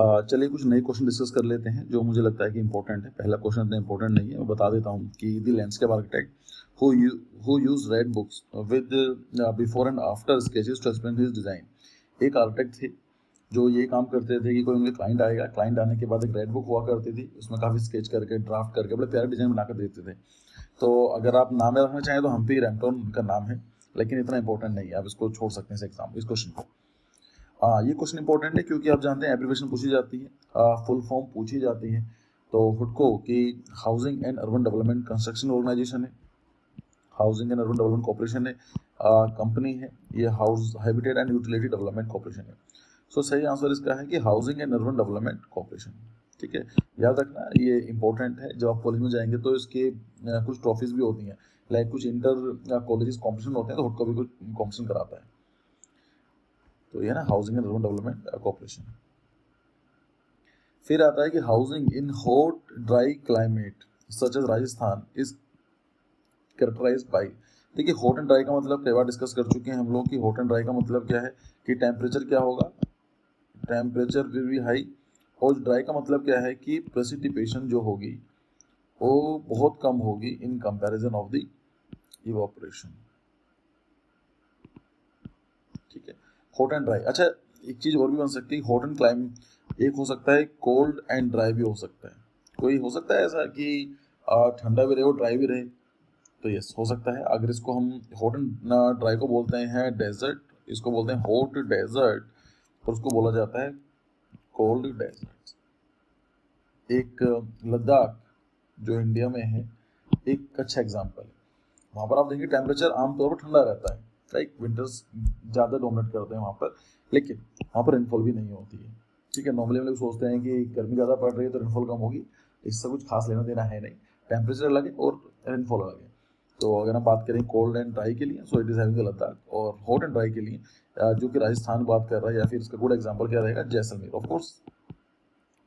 चलिए कुछ नए क्वेश्चन डिस्कस कर लेते हैं जो मुझे लगता है कि इंपॉर्टेंट है। पहला क्वेश्चन इतना इंपॉर्टेंट नहीं है, मैं बता देता हूँ कि the landscape architect who use red books with before and after sketches to explain his design. एक आर्किटेक्ट थे जो ये काम करते थे कि कोई उनके क्लाइंट आएगा, क्लाइंट आने के बाद एक रेड बुक हुआ करती थी, उसमें काफ़ी स्केच करके ड्राफ्ट करके बड़े प्यारे डिजाइन बनाकर देते थे। तो अगर आप नाम में रखना चाहें तो हम्पी रैम्पटन का नाम है, लेकिन इतना इंपॉर्टेंट नहीं है, आप इसको छोड़ सकते हैं इस क्वेश्चन को। ये क्वेश्चन इंपॉर्टेंट है क्योंकि आप जानते हैं एब्रीविएशन पूछी जाती है, फुल फॉर्म पूछी जाती है। तो हुडको की housing and urban development construction organisation है, housing and urban development corporation है, कंपनी है ये house habitat and utility development corporation है। सो सही आंसर इसका है कि housing and urban development corporation. ठीक है, याद रखना ये इंपॉर्टेंट है। जब आप कॉलेज में जाएंगे तो इसके कुछ ट्रॉफीज भी होती हैं, लाइक कुछ इंटर कॉलेजेस कॉम्पिटिशन होते हैं, तो हुडको भी कुछ कॉम्पिटिशन कराता है। तो ये ना housing and urban development corporation. फिर आता है कि housing in hot dry climate such as Rajasthan is characterised by. देखिए हॉट एंड ड्राई का मतलब कई बार डिस्कस कर चुके हैं हम लोग कि हॉट एंड ड्राई का मतलब क्या है कि टेम्परेचर क्या होगा, टेम्परेचर विल बी हाई। और ड्राई का मतलब क्या है कि प्रेसिपिटेशन जो होगी वो बहुत कम होगी in comparison of the evaporation. ठीक है, हॉट एंड ड्राई। अच्छा एक चीज और भी बन सकती है हॉट एंड क्लाइमेट, एक हो सकता है कोल्ड एंड ड्राई भी हो सकता है। कोई हो सकता है ऐसा कि ठंडा भी रहे और ड्राई भी रहे, तो यस हो सकता है। अगर इसको हम हॉट एंड ड्राई को बोलते हैं डेजर्ट, इसको बोलते हैं हॉट डेजर्ट, और उसको बोला जाता है कोल्ड डेजर्ट। एक लद्दाख जो इंडिया में है एक अच्छा एग्जाम्पल है। वहाँ पर आप देखेंगे टेम्परेचर आमतौर पर ठंडा रहता है, राइट, विंटर्स ज़्यादा डोमिनेट करते हैं वहाँ पर, लेकिन वहाँ पर रेनफॉल भी नहीं होती है। ठीक है, नॉर्मली हम लोग सोचते हैं कि गर्मी ज़्यादा पड़ रही है तो रेनफॉल कम होगी, इससे कुछ खास लेना देना है नहीं, टेम्परेचर अलग है और रेनफॉल अलग है। तो अगर हम बात करें कोल्ड एंड ड्राई के लिए, सो it is having the Ladakh, और हॉट एंड ड्राई के लिए जो कि राजस्थान बात कर रहा है, या फिर इसका गुड एग्जाम्पल क्या रहेगा, जैसलमेर। ऑफ कोर्स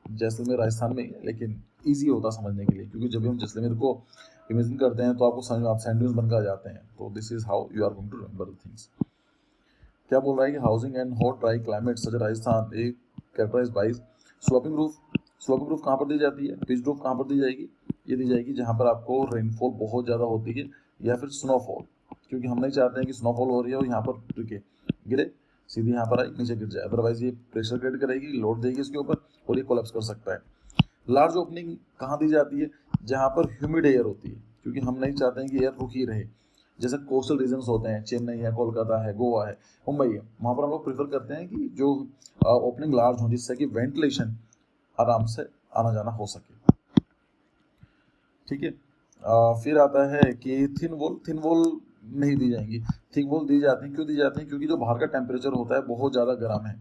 जैसलमेर राजस्थान में ही है, लेकिन ईजी होता समझने के लिए, क्योंकि जब भी हम जैसलमेर को इमेजिन करते हैं तो आपको समझ में आप सैंड ड्यून्स बनकर आ जाते हैं। तो this is how you are going to remember the things. क्या बोल रहा है कि housing and hot dry climate such Rajasthan एक characterised by sloping roof. Sloping roof कहाँ पर दी जाती है, पिच रूफ कहाँ पर दी जाएगी, ये दी जाएगी जहाँ पर आपको रेनफॉल बहुत ज़्यादा होती है या फिर स्नोफॉल, क्योंकि हम नहीं चाहते हैं कि स्नोफॉल हो रही है और यहाँ पर रुके गिरे सीधी यहाँ पर आई नीचे गिर जाए, अदरवाइज ये प्रेशर क्रिएट करेगी, लोड देगी इसके ऊपर और ये कोलैप्स कर सकता है। लार्ज ओपनिंग कहाँ दी जाती है, जहाँ पर ह्यूमिड एयर होती है, क्योंकि हम नहीं चाहते हैं कि एयर रुकी रहे। जैसे कोस्टल रीजन्स होते हैं, चेन्नई है, कोलकाता है, गोवा है, मुंबई है, वहाँ पर हम लोग प्रेफर करते हैं कि जो ओपनिंग लार्ज हो, जिससे कि वेंटिलेशन आराम से आना जाना हो सके। ठीक है, फिर आता है कि थिन वॉल नहीं दी जाएंगी, थिक वॉल दी जाती है। क्यों दी जाती है, क्योंकि जो बाहर का टेम्परेचर होता है बहुत ज़्यादा गर्म है,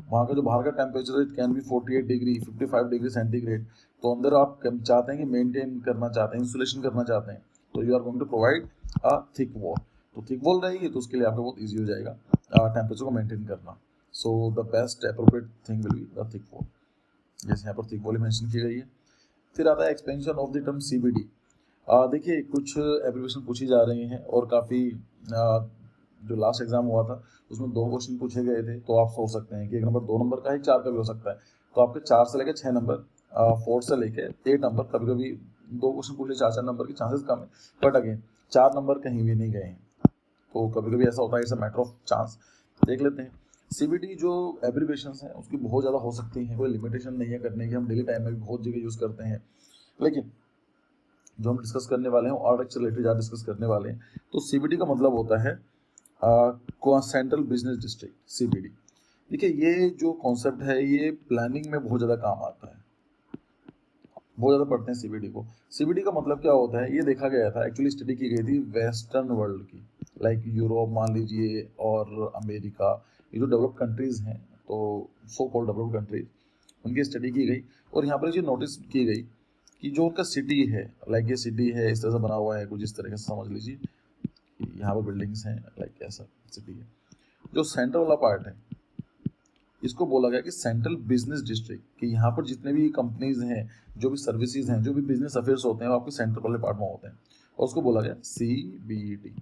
वहाँ का जो बाहर का temperature it can be 48 degree 55 degree centigrade. तो अंदर आप चाहते हैं कि मेंटेन करना चाहते हैं, इंसुलेशन करना चाहते हैं, तो you are going to provide a thick wall. तो थिक वॉल रहेगी तो उसके लिए आपको बहुत ईजी हो जाएगा टेम्परेचर को मेंटेन करना। So the best appropriate thing will be the thick wall, जैसे यहाँ पर थिक वॉल मेंशन की गई है। फिर आता है expansion of the term CBD. देखिए कुछ एब्रीविएशन पूछी जा रही हैं और काफ़ी जो लास्ट एग्जाम हुआ था उसमें 2 क्वेश्चन पूछे गए थे, तो आप सोच सकते हैं कि 1 नंबर 2 नंबर का है, 4 का भी हो सकता है। तो आपके 4 से लेकर 6 नंबर, 4 से लेकर 8 नंबर, कभी कभी 2 क्वेश्चन पूछे 4-4 नंबर के चांसेस कम है, बट अगेन 4 नंबर कहीं भी नहीं गए हैं, तो कभी कभी ऐसा होता है, it's a matter of chance. देख लेते हैं सीबीडी जो एब्रीविएशंस हैं उसकी बहुत ज़्यादा हो सकती हैं, कोई लिमिटेशन नहीं है करने की, हम डेली टाइम में भी बहुत जगह यूज़ करते हैं, लेकिन जो हम डिस्कस करने वाले हैं आर्किटेक्चर रिलेटेड ज़्यादा डिस्कस करने वाले हैं। तो सीबीडी का मतलब होता है सेंट्रल बिजनेस डिस्ट्रिक्ट, सीबीडी। देखिए ये जो कॉन्सेप्ट है ये प्लानिंग में बहुत ज़्यादा काम आता है, बहुत ज़्यादा पढ़ते हैं सीबीडी को। सीबीडी का मतलब क्या होता है, ये देखा गया था, एक्चुअली स्टडी की गई थी वेस्टर्न वर्ल्ड की, लाइक यूरोप मान लीजिए और अमेरिका, ये जो डेवलप्ड कंट्रीज़ हैं, तो सो कॉल्ड डेवलप्ड कंट्रीज, उनकी स्टडी की गई। और यहाँ पर ये नोटिस की गई कि जो उनका सिटी है, लाइक ये सिटी है इस तरह से बना हुआ है, कुछ इस तरह से समझ लीजिए, यहाँ पर बिल्डिंग्स हैं, लाइक ऐसा सिटी है। जो सेंटर वाला पार्ट है इसको बोला गया कि सेंट्रल बिजनेस डिस्ट्रिक्ट, कि यहाँ पर जितने भी कंपनीज हैं, जो भी सर्विसेज हैं, जो भी बिजनेस अफेयर्स होते हैं वो आपके सेंटर वाले पार्ट में होते हैं, और उसको बोला गया सीबीडी।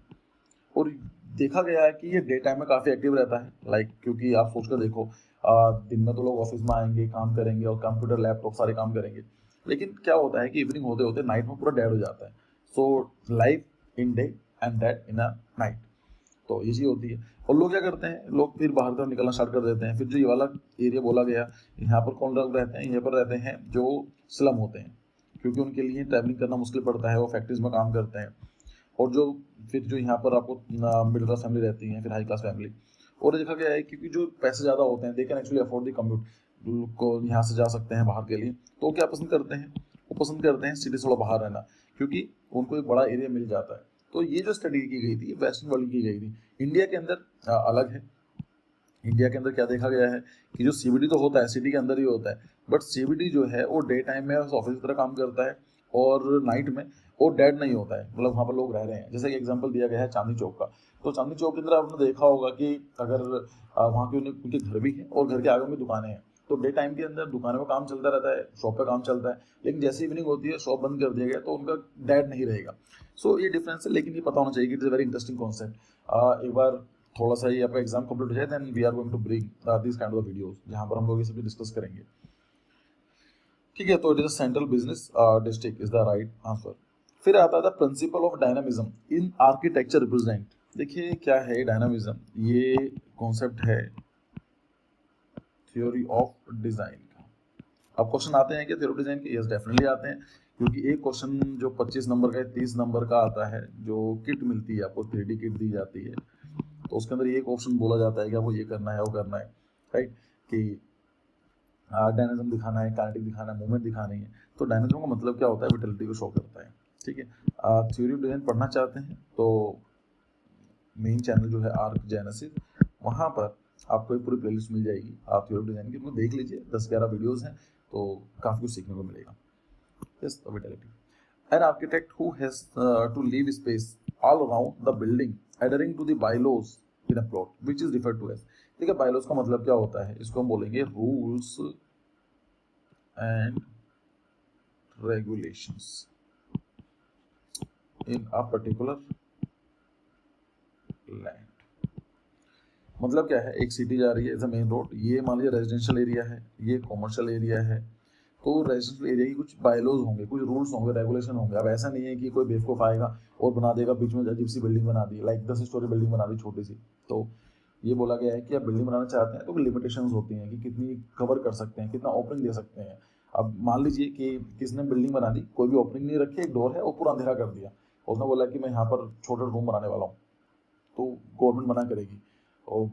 और देखा गया है कि ये डे टाइम में काफ़ी एक्टिव रहता है, लाइक क्योंकि आप सोच कर देखो दिन में तो लोग ऑफिस में आएंगे, काम करेंगे और कंप्यूटर लैपटॉप सारे काम करेंगे, लेकिन क्या होता है कि इवनिंग होते होते नाइट में पूरा डेड हो जाता है। So life in day and dead in a night, तो ये चीज़ होती है। और लोग क्या करते हैं, लोग फिर बाहर तरफ निकलना स्टार्ट कर देते हैं। फिर जो ये वाला एरिया बोला गया, यहाँ पर कौन लोग रहते हैं, यहाँ पर रहते हैं जो स्लम होते हैं, क्योंकि उनके लिए ट्रैवलिंग करना मुश्किल पड़ता है, वो फैक्ट्रीज में काम करते हैं। और जो फिर जो यहाँ पर आपको मिडिल क्लास फैमिली रहती है, फिर हाई क्लास फैमिली, और देखा गया है क्योंकि जो पैसे ज़्यादा होते हैं, they can actually afford the commute, को यहाँ से जा सकते हैं बाहर के लिए, तो क्या पसंद करते हैं, वो पसंद करते हैं सिटी से थोड़ा बाहर रहना, क्योंकि उनको एक बड़ा एरिया मिल जाता है। तो ये जो स्टडी की गई थी वेस्टर्न वर्ल्ड की गई थी, इंडिया के अंदर अलग है। इंडिया के अंदर क्या देखा गया है कि जो सीबीडी तो होता है सिटी के अंदर ही होता है, बट सीबीडी जो है वो डे टाइम में ऑफिस की तरह काम करता है और नाइट में वो डेड नहीं होता है, मतलब वहाँ पर लोग रह रहे हैं। जैसे कि एग्जांपल दिया गया है चांदनी चौक का, तो चांदनी चौक के अंदर आपने देखा होगा कि अगर वहाँ के उनके घर भी हैं और घर के आगे में दुकानें हैं, तो डे टाइम के अंदर दुकानों में काम चलता रहता है, शॉप पे काम चलता है, लेकिन जैसे इवनिंग होती है शॉप बंद कर दिया गया तो उनका डेड नहीं रहेगा। सो ये डिफरेंस है, लेकिन ये पता होना चाहिए कि it's a very interesting concept. एक बार थोड़ा सा ये आपका एग्जाम कंप्लीट हो जाए, then we are going to bring this kind of videos जहाँ पर हम लोग ये सब डिस्कस करेंगे। ठीक है, तो it is a central business district is the right answer. फिर आता था principle of dynamism in architecture represent. देखिए क्या है डायनामिज्म, ये कॉन्सेप्ट है थ्योरी ऑफ डिजाइन का। अब क्वेश्चन आते हैं कि थ्योरी ऑफ डिजाइन के, यस डेफिनेटली आते हैं, क्योंकि एक क्वेश्चन जो 25 नंबर का है 30 नंबर का आता है, जो किट मिलती है आपको 3D किट दी जाती है, तो उसके अंदर एक ऑप्शन बोला जाता है कि आपको ये करना है वो करना है, राइट, कि डायनामिज्म दिखाना है, काइनेटिक दिखाना है, मूवमेंट दिखानी है। तो डायनामिज्म का मतलब क्या होता है, विटलिटी को शो करता है। ठीक है, थ्योरी ऑफ डिजाइन पढ़ना चाहते हैं तो मेन चैनल जो है आर्क जेनेसिस, वहाँ पर आपको एक पूरी प्लेलिस्ट मिल जाएगी आप थ्योरी ऑफ डिजाइन की, उनको देख लीजिए, 10-11 वीडियोस हैं, तो काफ़ी कुछ सीखने को मिलेगा। Yes, the vitality. An architect who has to leave space all around the building adhering to the bylaws in a plot which is referred to as। देखिए bylaws का मतलब क्या होता है, इसको हम बोलेंगे rules and regulations in a particular land। मतलब क्या है, एक सिटी जा रही है एज अ मेन रोड, ये मान लीजिए रेजिडेंशियल एरिया है, ये कॉमर्शियल एरिया है, तो रेजिडेंशियल एरिया की कुछ बायलॉज होंगे, कुछ रूल्स होंगे, रेगुलेशन होंगे। अब ऐसा नहीं है कि कोई बेवकूफ आएगा और बना देगा बीच में अजीब सी बिल्डिंग बना दी, लाइक 10 स्टोरी बिल्डिंग बना दी छोटी सी। तो ये बोला गया है कि आप बिल्डिंग बनाना चाहते हैं तो लिमिटेशंस होती हैं कि कितनी कवर कर सकते हैं, कितना ओपनिंग दे सकते हैं। अब मान लीजिए कि किसने बिल्डिंग बना दी, कोई भी ओपनिंग नहीं रखी, एक डोर है और पूरा अंधेरा कर दिया, उसने बोला कि मैं यहाँ पर छोटा रूम बनाने वाला हूँ, तो गवर्नमेंट मना करेगी और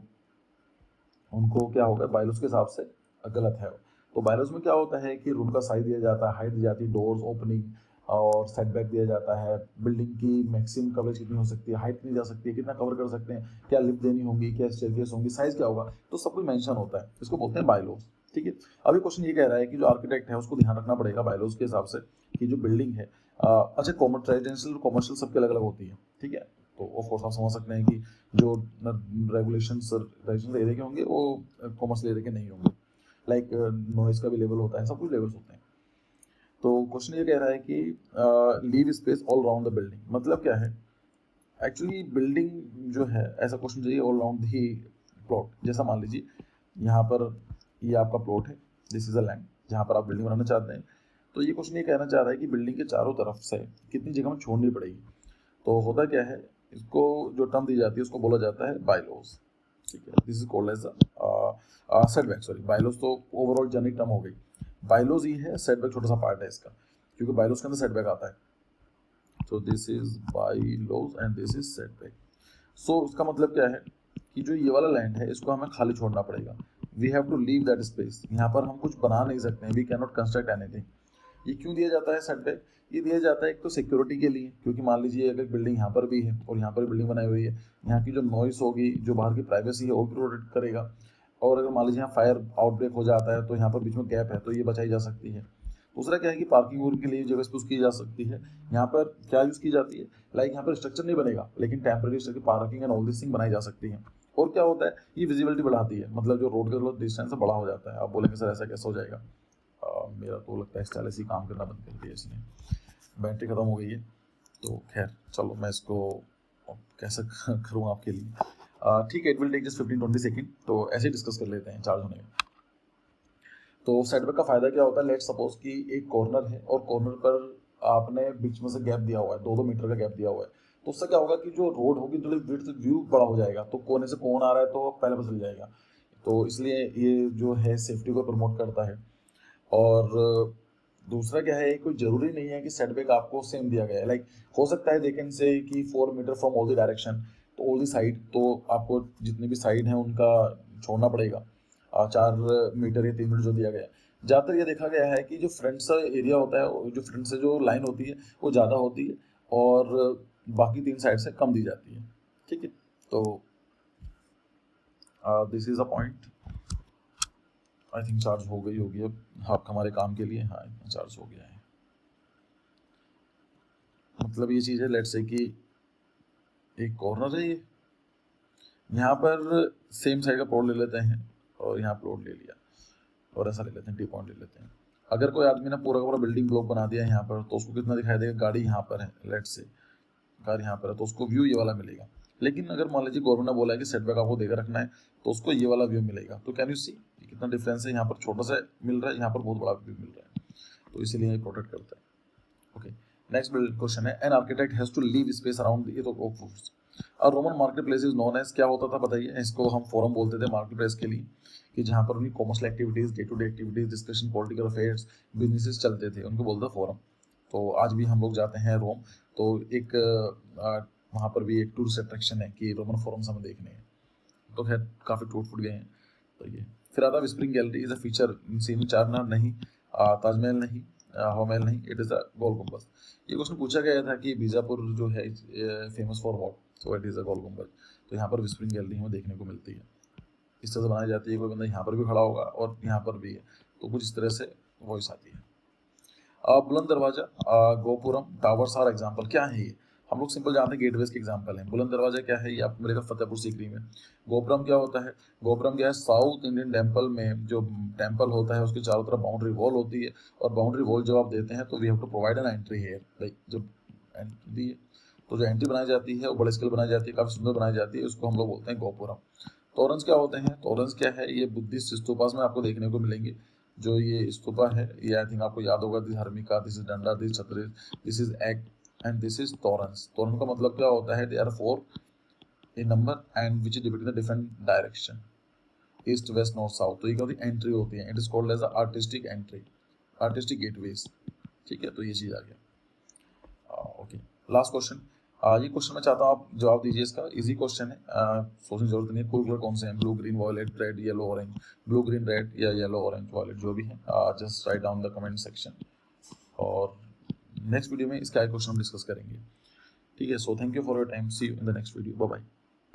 उनको क्या होगा, बायलॉज के हिसाब से गलत है। तो बायलॉज में क्या होता है कि रूम का साइज दिया जाता है, हाइट दी जाती है, डोर्स ओपनिंग और सेटबैक दिया जाता है, बिल्डिंग की मैक्सिमम कवरेज कितनी हो सकती है, हाइट कितनी जा सकती है, कितना कवर कर सकते हैं, क्या लिफ्ट देनी होगी, क्या स्टेयरकेस होंगी, साइज क्या होगा, तो सब कुछ मेंशन होता है, इसको बोलते हैं बायलॉज। ठीक है, अभी क्वेश्चन ये कह रहा है कि जो आर्किटेक्ट है उसको ध्यान रखना पड़ेगा बायलॉज के हिसाब से कि जो बिल्डिंग है, अच्छा रेजिडेंशियल कॉमर्शियल सबके अलग अलग होती है। ठीक है, तो ऑफ कोर्स आप समझ सकते हैं कि जो रेगुलेशंस रेजिडेंशियल एरिया के होंगे वो कॉमर्शियल एरिया के नहीं होंगे, लाइक नॉइज का भी लेवल होता है, सब कुछ लेवल्स होते हैं। तो क्वेश्चन ये कह रहा है कि leave space all round the building, मतलब क्या है, एक्चुअली बिल्डिंग जो है, ऐसा क्वेश्चन चाहिए ऑल राउंड ही प्लॉट। जैसा मान लीजिए यहाँ पर ये आपका प्लॉट है, दिस इज अ लैंड जहाँ पर आप बिल्डिंग बनाना चाहते हैं, तो ये क्वेश्चन ये कहना चाह रहा है कि बिल्डिंग के चारों तरफ से कितनी जगह में छोड़नी पड़ेगी। तो होता क्या है, इसको जो टर्म दी जाती है उसको बोला जाता है बायलॉज। ठीक है, this is called as setback, sorry bylaws तो ओवरऑल जेनिक टर्म हो गई, बायलॉज ही है, सेटबैक छोटा सा पार्ट है इसका, क्योंकि बायलॉज के अंदर सेटबैक आता है। तो this is bylaws and this is setback. So उसका मतलब क्या है कि जो ये वाला लैंड है इसको हमें खाली छोड़ना पड़ेगा, we have to leave that space, यहाँ पर हम कुछ बना नहीं सकते हैं, we can not construct anything. ये क्यों दिया जाता है सेटबैक, ये दिया जाता है एक तो सिक्योरिटी के लिए, क्योंकि मान लीजिए अगर बिल्डिंग यहाँ पर भी है और यहाँ पर बिल्डिंग बनाई हुई है, यहाँ की जो नॉइस होगी, जो बाहर की प्राइवेसी है वो भी प्रोटेक्ट करेगा। और अगर मान लीजिए यहाँ फायर आउटब्रेक हो जाता है तो यहाँ पर बीच में गैप है तो ये बचाई जा सकती है। दूसरा क्या है कि पार्किंग के लिए जगह यूज़ की जा सकती है। यहाँ पर क्या यूज़ की जाती है, लाइक यहाँ पर स्ट्रक्चर नहीं बनेगा लेकिन temporary structure parking and all this thing बनाई जा सकती है। और क्या होता है, ये विजिबिलिटी बढ़ाती है, मतलब जो रोड का डिस्टेंस है बड़ा हो जाता है। आप बोलेंगे सर ऐसा कैसे हो जाएगा, मेरा तो लगता है स्टाइलिश ही काम करना बंद कर दिया इसने, बैटरी ख़त्म हो गई है। तो खैर चलो मैं इसको कैसे करूँ आपके लिए, ठीक है, it will take just 15-20 second, तो ऐसे ही डिस्कस कर लेते हैं चार्ज होने में। तो सेटबैक का फायदा क्या होता है, लेट सपोज कि एक कॉर्नर है और कॉर्नर पर आपने बीच में से गैप दिया हुआ है, 2-2 मीटर का गैप दिया हुआ है, तो उससे क्या होगा कि जो रोड होगी थोड़ी विड्थ व्यू बड़ा हो जाएगा, तो कोने से कौन आ रहा है तो पहले पता चल जाएगा। तो इसलिए ये जो है सेफ्टी को प्रमोट करता है। और दूसरा क्या है, कोई जरूरी नहीं है कि सेटबैक आपको सेम दिया गया है, लाइक हो सकता है दे कैन से कि 4 meter from all the direction, तो ऑल द साइड, तो आपको जितने भी साइड हैं उनका छोड़ना पड़ेगा 4 मीटर या 3 मीटर जो दिया गया है। ज़्यादातर ये देखा गया है कि जो फ्रंट से एरिया होता है, जो फ्रंट से जो लाइन होती है वो ज़्यादा होती है और बाकी 3 साइड से कम दी जाती है। ठीक है, तो this is a point. I think charge हो गई होगी अब, हाँ हमारे काम के लिए, हाँ चार्ज हो गया है। मतलब ये चीज़ है, लेट से कि एक कॉर्नर है ये, यहाँ पर सेम साइड का प्लॉट ले लेते हैं और यहाँ प्लॉट ले लिया और ऐसा ले लेते हैं, टी पॉइंट ले लेते हैं। अगर कोई आदमी ने पूरा का पूरा बिल्डिंग ब्लॉक बना दिया है यहाँ पर, तो उसको कितना दिखाई देगा, गाड़ी यहाँ पर है, लेट से कार यहाँ पर है, तो उसको व्यू ये वाला मिलेगा। लेकिन अगर मान लीजिए गवर्नमेंट ने बोला है कि सेटबैक आपको देकर रखना है, तो उसको ये वाला व्यू मिलेगा। तो कैन यू सी कितना डिफरेंस है, यहाँ पर छोटा सा मिल रहा है, यहाँ पर बहुत बड़ा व्यू मिल रहा है, तो इसीलिए ये प्रोटेक्ट करता है। ओके, नेक्स्ट क्वेश्चन है, an architect has to leave space around ये तो Roman market place is known as, क्या होता था बताइए, इसको हम फोरम बोलते थे मार्केट प्लेस के लिए, कि जहाँ पर उनकी commercial activities, day to day activities, discussion, political affairs, businesses चलते थे, उनको बोलते थे फोरम। तो आज भी हम लोग जाते हैं रोम, तो एक वहाँ पर भी एक टूरिस्ट अट्रैक्शन है कि रोमन फोरम्स हमें देखने हैं, तो खैर काफ़ी टूट फूट गए हैं। तो ये फिर आता है whispering gallery is a feature in seen Charminar नहीं, ताजमहल नहीं, हवामहल नहीं, इट इज़ अ गोल गुम्बद। ये क्वेश्चन पूछा गया था कि बीजापुर जो है famous for what, so it is a Gol Gumbaz. तो यहाँ पर विस्परिंग गैलरी हमें देखने को मिलती है, इस तरह से बनाई जाती है, कोई बंदा यहाँ पर भी खड़ा होगा और यहाँ पर भी है, तो कुछ इस तरह से वॉइस आती है। बुलंद दरवाजा, गोपुरम, टावर्स आर एग्जाम्पल, क्या है ये, हम लोग सिंपल जानते हैं गेटवेज के एग्जाम्पल हैं। बुलंद दरवाजा क्या है, ये आपको मिलेगा फतेहपुर सीकरी में। गोपुरम क्या होता है, गोपुरम क्या है, साउथ इंडियन टेम्पल में जो टेम्पल होता है उसके चारों तरफ बाउंड्री वॉल होती है, और बाउंड्री वॉल जब आप देते हैं तो we have to provide an entry है, लाइक जब एंट्री है तो जो एंट्री बनाई जाती है वो बड़े स्केल बनाई जाती है, काफ़ी सुंदर बनाई जाती है, उसको हम लोग बोलते हैं गोपुरम। तोरंस क्या होते हैं, तोरंस क्या है, ये बुद्धिस्ट स्तूपास में आपको देखने को मिलेंगे। जो ये स्तूपा है, ये आई थिंक आपको याद होगा, this harmika, this is danda, this chhatri, this is egg and this is torans. तोरन का मतलब क्या होता है, they are 4 in number and which is depict the different direction, east west north south. तो ये क्या होती है, एंट्री होती है, it is called as artistic entry, artistic gateways. ठीक है, तो ये चीज़ आ गया। ओके, लास्ट क्वेश्चन, ये क्वेश्चन मैं चाहता हूँ आप जवाब दीजिए, इसका इजी क्वेश्चन है, सोचने की जरूरत नहीं है। कूल कलर कौन से हैं, blue green violet red yellow orange, blue green red या येलो ऑरेंज वॉयलेट, जो भी है just write down the comment section, और नेक्स्ट वीडियो में इसका एक क्वेश्चन हम डिस्कस करेंगे। ठीक है, so thank you for your time, see you in the next video, bye bye.